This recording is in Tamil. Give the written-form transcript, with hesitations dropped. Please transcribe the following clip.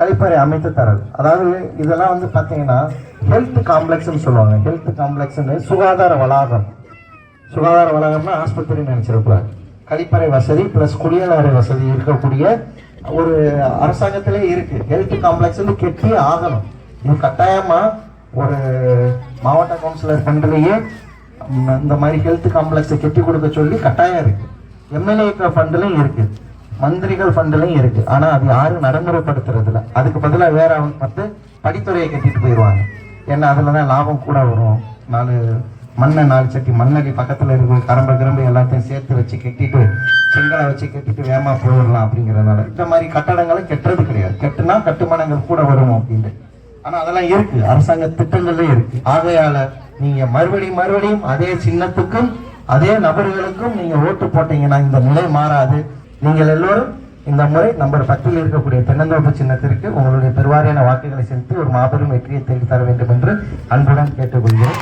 கழிப்பறை அமைத்து தரது. அதாவது இதெல்லாம் வந்து பார்த்தீங்கன்னா ஹெல்த் காம்ப்ளெக்ஸ்ன்னு சொல்லுவாங்க. ஹெல்த் காம்ப்ளெக்ஸ்ன்னு சுகாதார வளாகம். சுகாதார வளாகம்னா ஆஸ்பத்திரி நினைச்சிடக்கூடாது. கழிப்பறை வசதி பிளஸ் குளியலறை வசதி இருக்கக்கூடிய ஒரு அரசாங்கத்திலே இருக்கு. ஹெல்த் காம்ப்ளெக்ஸ்ன்னு கெட்டி ஆகணும். இது கட்டாயமா ஒரு மாவட்ட கவுன்சிலர் ஃபண்ட்லேயே இந்த மாதிரி ஹெல்த் காம்ப்ளெக்ஸை கெட்டி கொடுக்க சொல்லி கட்டாயம் இருக்கு. எம்எல்ஏ ஃபண்ட்லையும் இருக்கு, மந்திரிகள் ஃபண்ட்லையும் இருக்கு. ஆனா அது யாரும் நடைமுறைப்படுத்துறது இல்லை. அதுக்கு பதிலாக வேற அவங்க வந்து படித்துறையை கட்டிட்டு போயிடுவாங்க. ஏன்னா அதுலதான் லாபம் கூட வரும். 4 சட்டி மண்ணடி பக்கத்துல இருக்கிற கரம்பு எல்லாத்தையும் சேர்த்து வச்சு கட்டிட்டு செங்கலை வச்சு கட்டிட்டு வேகமா போயிடலாம் அப்படிங்கிறதுனால இந்த மாதிரி கட்டடங்களை கெட்டுறது கிடையாது. கெட்டுனா கட்டுமானங்கள் கூட வரும் அப்படின்ட்டு. ஆனா அதெல்லாம் இருக்கு, அரசாங்க திட்டங்கள்ல இருக்கு. ஆகையால நீங்க மறுபடியும் அதே சின்னத்துக்கும் அதே நபர்களுக்கும் நீங்க ஓட்டு போட்டீங்கன்னா இந்த நிலை மாறாது. நீங்கள் எல்லோரும் இந்த முறை நம்பர் 10 இருக்கக்கூடிய தென்னந்தோப்பு சின்னத்திற்கு உங்களுடைய பெருவாரியான வாக்குகளை செலுத்தி ஒரு மாபெரும் வெற்றியை தேடி தர வேண்டும் என்று அன்புடன் கேட்டுக்கொள்கிறேன்.